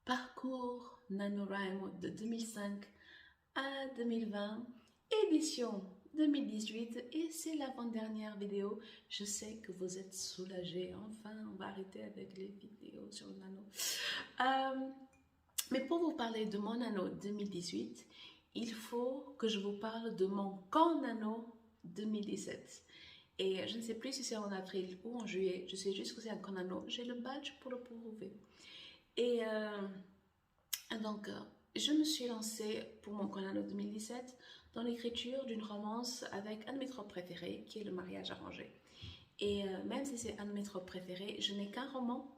Parcours NaNoWriMo de 2005 à 2020, édition 2018 et c'est l'avant-dernière vidéo. Je sais que vous êtes soulagés, enfin on va arrêter avec les vidéos sur le nano. Mais pour vous parler de mon nano 2018, il faut que je vous parle de mon camp nano 2017. Et je ne sais plus si c'est en avril ou en juillet, je sais juste que c'est un camp nano, j'ai le badge pour le prouver. Et donc, je me suis lancée pour mon Conano 2017 dans l'écriture d'une romance avec un de mes tropes préférés, qui est le mariage arrangé. Et même si c'est un de mes tropes préférés, je n'ai qu'un roman,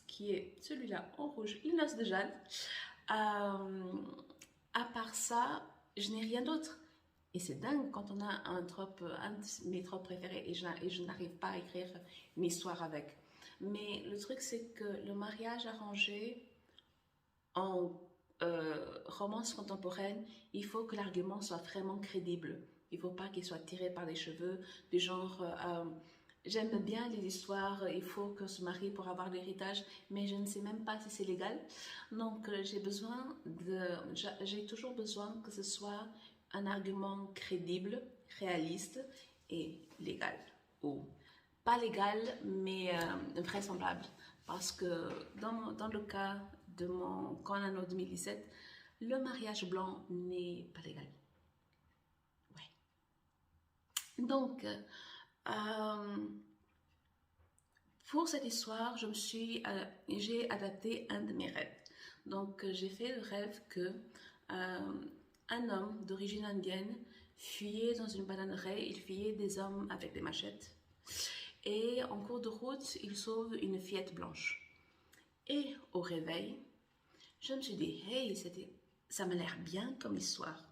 qui est celui-là en rouge, Les Noces de Jade. À part ça, je n'ai rien d'autre. Et c'est dingue quand on a un de mes tropes préférés et je n'arrive pas à écrire une histoire avec. Mais le truc, c'est que le mariage arrangé, en romance contemporaine, il faut que l'argument soit vraiment crédible. Il ne faut pas qu'il soit tiré par les cheveux, du genre j'aime bien les histoires, il faut qu'on se marie pour avoir l'héritage, mais je ne sais même pas si c'est légal. Donc j'ai toujours besoin que ce soit un argument crédible, réaliste et légal. Ou pas légal, mais vraisemblable. Parce que dans le cas de mon Conano 2017, le mariage blanc n'est pas légal. Ouais. Donc, pour cette histoire, j'ai adapté un de mes rêves. Donc, j'ai fait le rêve que un homme d'origine indienne fuyait dans une bananeraie, il fuyait des hommes avec des machettes. Et en cours de route, il sauve une fillette blanche. Et au réveil, je me suis dit, hey, ça m'a l'air bien comme histoire.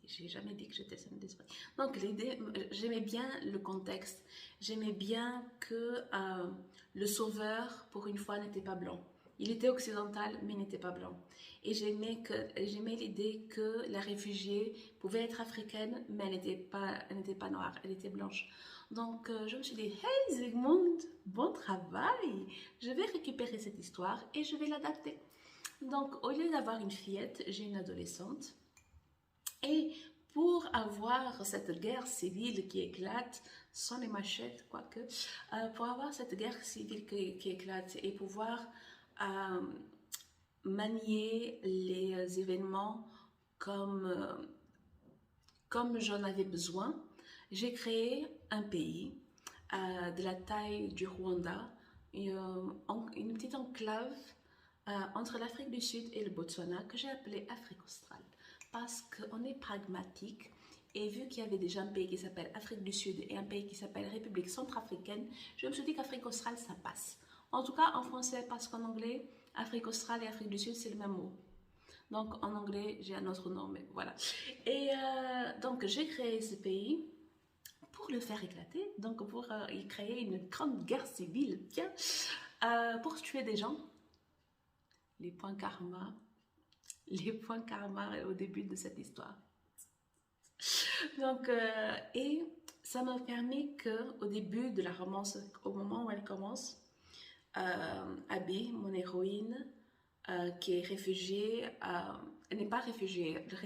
J'ai jamais dit que j'étais saine d'esprit. Donc l'idée, j'aimais bien le contexte. J'aimais bien que le sauveur, pour une fois, n'était pas blanc. Il était occidental, mais il n'était pas blanc. Et j'aimais l'idée que la réfugiée pouvait être africaine, mais elle n'était pas noire, elle était blanche. Donc je me suis dit, hey Zygmunt, bon travail. Je vais récupérer cette histoire et je vais l'adapter. Donc au lieu d'avoir une fillette, j'ai une adolescente. Et pour avoir cette guerre civile qui éclate, sans les machettes, quoique, pour avoir cette guerre civile qui éclate et pouvoir manier les événements comme j'en avais besoin, j'ai créé un pays de la taille du Rwanda, une petite enclave entre l'Afrique du Sud et le Botswana que j'ai appelée Afrique australe. Parce qu'on est pragmatique et vu qu'il y avait déjà un pays qui s'appelle Afrique du Sud et un pays qui s'appelle République centrafricaine, je me suis dit qu'Afrique australe, ça passe. En tout cas en français, parce qu'en anglais, Afrique australe et Afrique du Sud, c'est le même mot. Donc en anglais, j'ai un autre nom, mais voilà. Et donc j'ai créé ce pays pour le faire éclater, donc pour y créer une grande guerre civile, tiens, pour tuer des gens. Les points karma au début de cette histoire. Donc, et ça m'a permis qu'au début de la romance, au moment où elle commence, Abby, mon héroïne, qui est réfugiée, elle n'est pas réfugiée. Le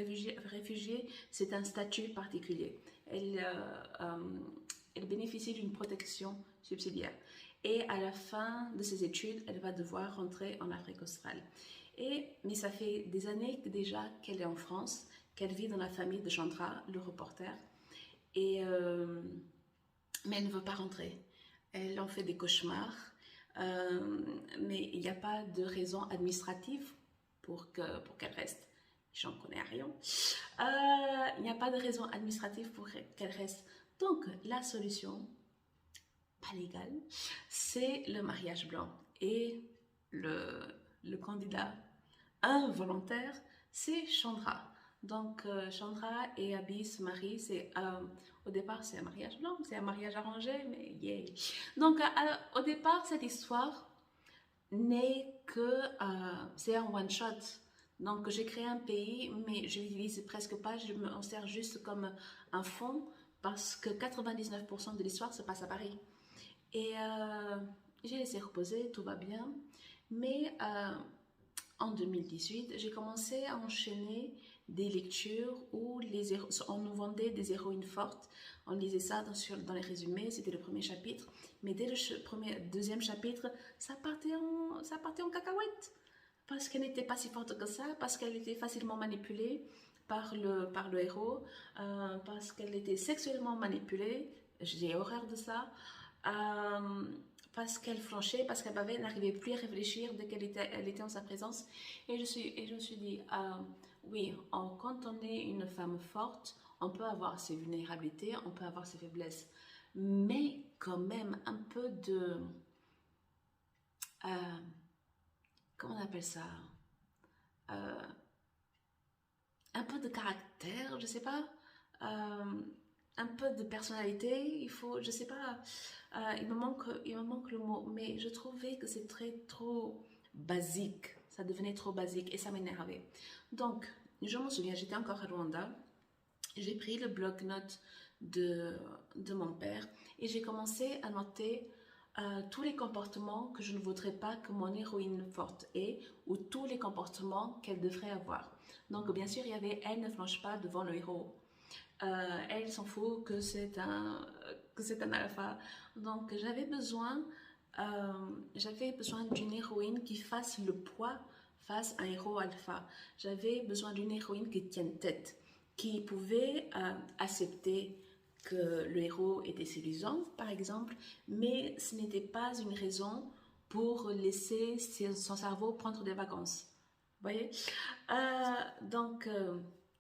réfugié, c'est un statut particulier. Elle bénéficie d'une protection subsidiaire. Et à la fin de ses études, elle va devoir rentrer en Afrique australe. Mais ça fait des années déjà qu'elle est en France, qu'elle vit dans la famille de Chandra, le reporter. Mais elle ne veut pas rentrer. Elle en fait des cauchemars. Mais il n'y a pas de raison administrative pour qu'elle reste. J'en connais rien. Il n'y a pas de raison administrative pour qu'elle reste. Donc, la solution, pas légale, c'est le mariage blanc. Et le candidat involontaire, c'est Chandra. Donc, Chandra et Abby se marient. Au départ, c'est un mariage blanc, c'est un mariage arrangé, mais yeah. Donc, au départ, cette histoire n'est que... c'est un one-shot. Donc, j'ai créé un pays, mais je l'utilise presque pas. Je m'en sers juste comme un fond parce que 99% de l'histoire se passe à Paris. Et j'ai laissé reposer, tout va bien. Mais en 2018, j'ai commencé à enchaîner des lectures où on nous vendait des héroïnes fortes. On lisait ça dans les résumés, c'était le premier chapitre. Mais dès le deuxième chapitre, ça partait en cacahuète. Parce qu'elle n'était pas si forte que ça, parce qu'elle était facilement manipulée par le héros, parce qu'elle était sexuellement manipulée. J'ai horreur de ça. Euh, Parce qu'elle flanchait, parce qu'elle n'arrivait plus à réfléchir dès elle était en sa présence. Je me suis dit, oui, quand on est une femme forte, on peut avoir ses vulnérabilités, on peut avoir ses faiblesses, mais quand même un peu de, euh, comment on appelle ça, Euh, un peu de caractère, je sais pas, un peu de personnalité. Il faut, je sais pas, il me manque le mot, mais je trouvais que c'est trop basique. Ça devenait trop basique et ça m'énervait. Donc, je me souviens, j'étais encore à Rwanda. J'ai pris le bloc-notes de mon père et j'ai commencé à noter tous les comportements que je ne voudrais pas que mon héroïne forte ait ou tous les comportements qu'elle devrait avoir. Donc, bien sûr, il y avait elle ne flanche pas devant le héros. Elle s'en fout que c'est un alpha. Donc, j'avais besoin d'une héroïne qui fasse le poids face à un héros alpha. J'avais besoin d'une héroïne qui tienne tête, qui pouvait accepter que le héros était séduisant, par exemple, mais ce n'était pas une raison pour laisser son cerveau prendre des vacances. Vous voyez? Donc,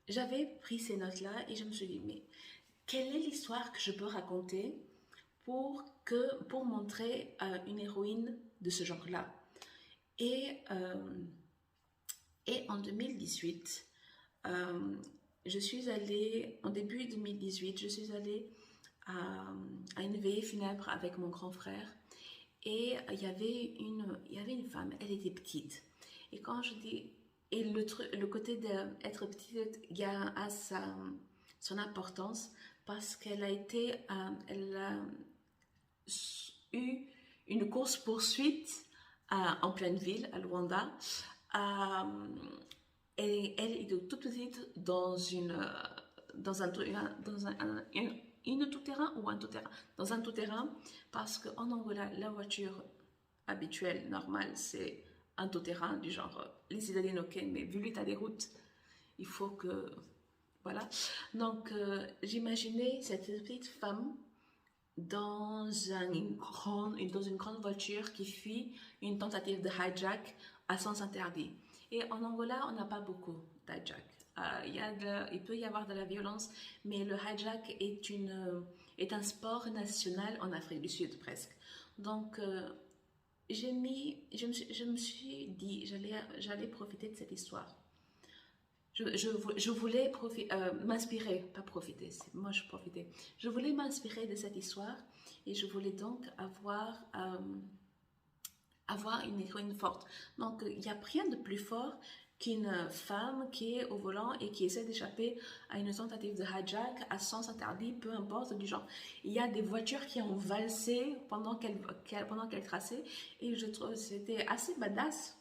j'avais pris ces notes-là et je me suis dit, mais quelle est l'histoire que je peux raconter pour montrer une héroïne de ce genre-là? Et, euh, et en 2018, je suis allée, en début 2018, je suis allée à une veillée funèbre avec mon grand frère. Et il y avait une femme, elle était petite. Et quand je dis, et le côté d'être petite son importance parce elle a eu une course-poursuite en pleine ville, à Luanda. Euh, et elle était toute petite dans une tout-terrain ou un tout-terrain, dans un tout-terrain, parce qu'en Angola, la voiture habituelle, normale, c'est un tout-terrain du genre, les Italiens, ok, mais vu l'état des routes, il faut que, voilà. Donc, j'imaginais cette petite femme dans une grande voiture qui fuit une tentative de hijack à sens interdit. Et en Angola, on n'a pas beaucoup d'hijack. Il peut y avoir de la violence, mais le hijack est un sport national en Afrique du Sud presque. Donc, je me suis dit, j'allais profiter de cette histoire. Je voulais m'inspirer, pas profiter, moi je profitais. Je voulais m'inspirer de cette histoire et je voulais donc avoir une héroïne forte. Donc il n'y a rien de plus fort qu'une femme qui est au volant et qui essaie d'échapper à une tentative de hijack à sens interdit, peu importe du genre. Il y a des voitures qui ont valsé pendant qu'elle traçait et je trouve que c'était assez badass.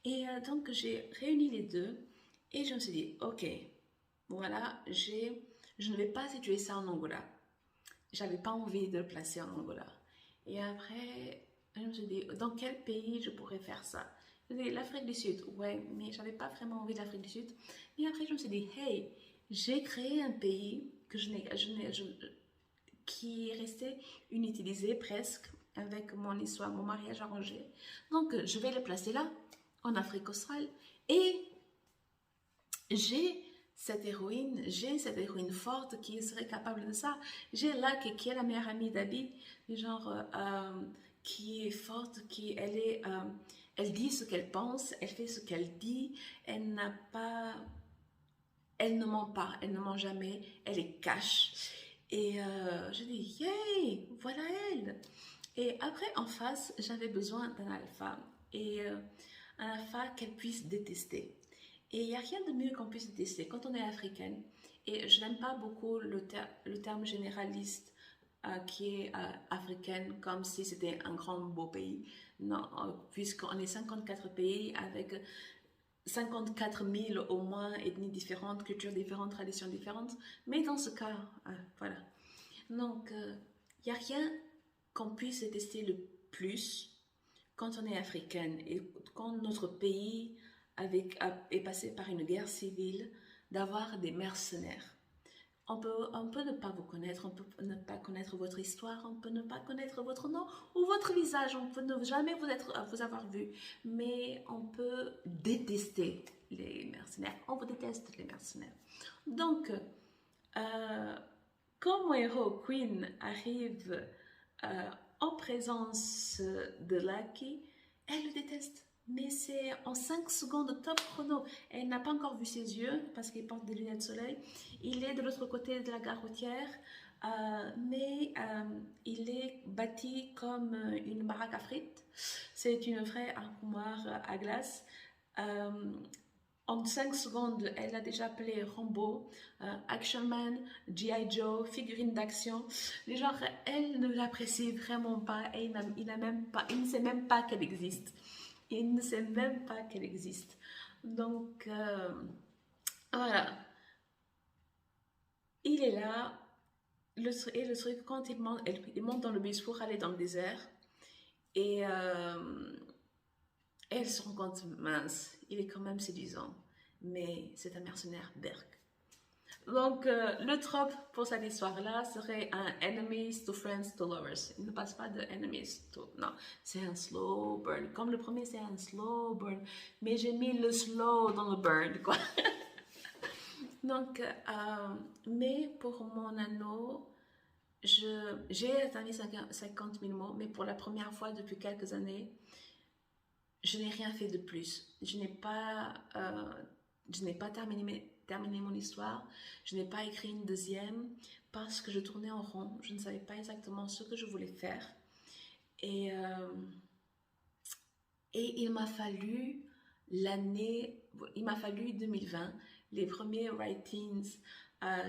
Et donc j'ai réuni les deux. Et je me suis dit, ok, voilà, je ne vais pas situer ça en Angola. J'avais pas envie de le placer en Angola. Et après, je me suis dit, dans quel pays je pourrais faire ça? L'Afrique du Sud, ouais, mais j'avais pas vraiment envie de l'Afrique du Sud. Et après, je me suis dit, hey, j'ai créé un pays qui est resté inutilisé presque avec mon histoire, mon mariage arrangé. Donc, je vais le placer là, en Afrique australe. Et j'ai cette héroïne forte qui serait capable de ça. J'ai là qui est la meilleure amie d'Abby, genre qui est forte, elle dit ce qu'elle pense, elle fait ce qu'elle dit, elle ne ment pas, elle ne ment jamais, elle est cash. Et je dis, yay, voilà elle. Et après, en face, j'avais besoin d'un alpha. Et un alpha qu'elle puisse détester. Et il n'y a rien de mieux qu'on puisse détester quand on est africaine. Et je n'aime pas beaucoup le terme généraliste qui est africaine, comme si c'était un grand beau pays. Non, puisqu'on est 54 pays avec 54 000 au moins ethnies différentes, cultures différentes, traditions différentes. Mais dans ce cas, voilà. Donc, il n'y a rien qu'on puisse détester le plus quand on est africaine et quand notre pays est passé par une guerre civile, d'avoir des mercenaires. On peut ne pas vous connaître, on peut ne pas connaître votre histoire, on peut ne pas connaître votre nom ou votre visage, on peut ne jamais vous avoir vu, mais on peut détester les mercenaires. On vous déteste les mercenaires. Donc, quand mon héros Queen arrive en présence de Lucky, elle le déteste. Mais c'est en 5 secondes top chrono. Elle n'a pas encore vu ses yeux parce qu'il porte des lunettes de soleil. Il est de l'autre côté de la gare routière, mais il est bâti comme une baraque à frites. C'est une vraie armoire à glace. En 5 secondes, elle a déjà appelé Rambo, Action Man, G.I. Joe, figurine d'action. Les gens, elle ne l'apprécie vraiment pas et il ne sait même pas qu'elle existe. Il ne sait même pas qu'elle existe. Donc, voilà. Il est là. Et le truc, quand il monte dans le bus pour aller dans le désert. Et elle se rend compte, mince, il est quand même séduisant. Mais c'est un mercenaire berk. Donc, le trope pour cette histoire-là serait un enemies to friends to lovers. Il ne passe pas de enemies to... Non, c'est un slow burn. Comme le premier, c'est un slow burn. Mais j'ai mis le slow dans le burn, quoi. Donc, mais pour mon anneau, j'ai atteint 50 000 mots, mais pour la première fois depuis quelques années, je n'ai rien fait de plus. Je n'ai pas terminé mon histoire. Je n'ai pas écrit une deuxième parce que je tournais en rond. Je ne savais pas exactement ce que je voulais faire. Et il m'a fallu 2020, les premiers writings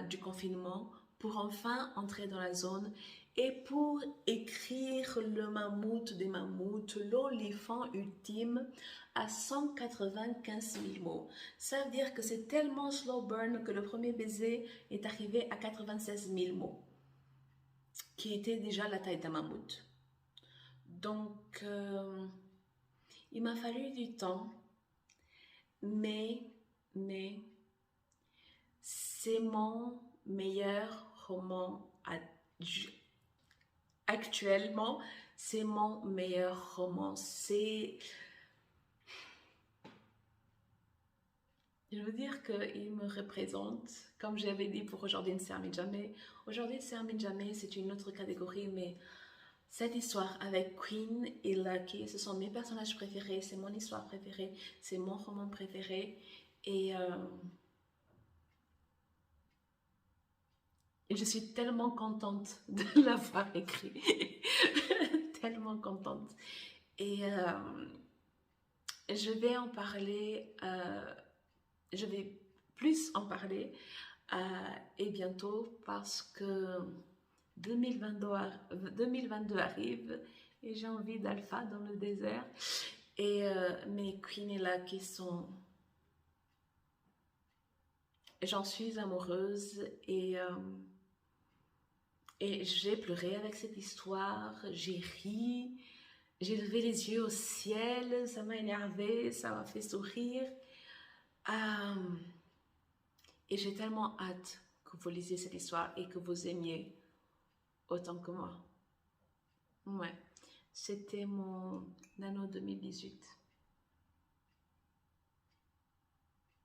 du confinement pour enfin entrer dans la zone et pour écrire le mammouth des mammouths, l'olifant ultime à 195 000 mots. Ça veut dire que c'est tellement slow burn que le premier baiser est arrivé à 96 000 mots, qui était déjà la taille d'un mammouth. Donc, il m'a fallu du temps, mais c'est mon meilleur roman actuellement. C'est mon meilleur roman. Je veux dire qu'il me représente, comme j'avais dit pour Aujourd'hui ne se termine jamais. Aujourd'hui ne se termine jamais, c'est une autre catégorie, mais cette histoire avec Queen et Lucky, ce sont mes personnages préférés, c'est mon histoire préférée, c'est mon roman préféré. Et je suis tellement contente de l'avoir écrit. Tellement contente. Et je vais en parler, je vais plus en parler et bientôt parce que 2022 arrive et j'ai envie d'alpha dans le désert. Et mes Queen et Lucky sont... J'en suis amoureuse et j'ai pleuré avec cette histoire, j'ai ri, j'ai levé les yeux au ciel, ça m'a énervé, ça m'a fait sourire. Et j'ai tellement hâte que vous lisiez cette histoire et que vous aimiez autant que moi. Ouais, c'était mon anneau 2018.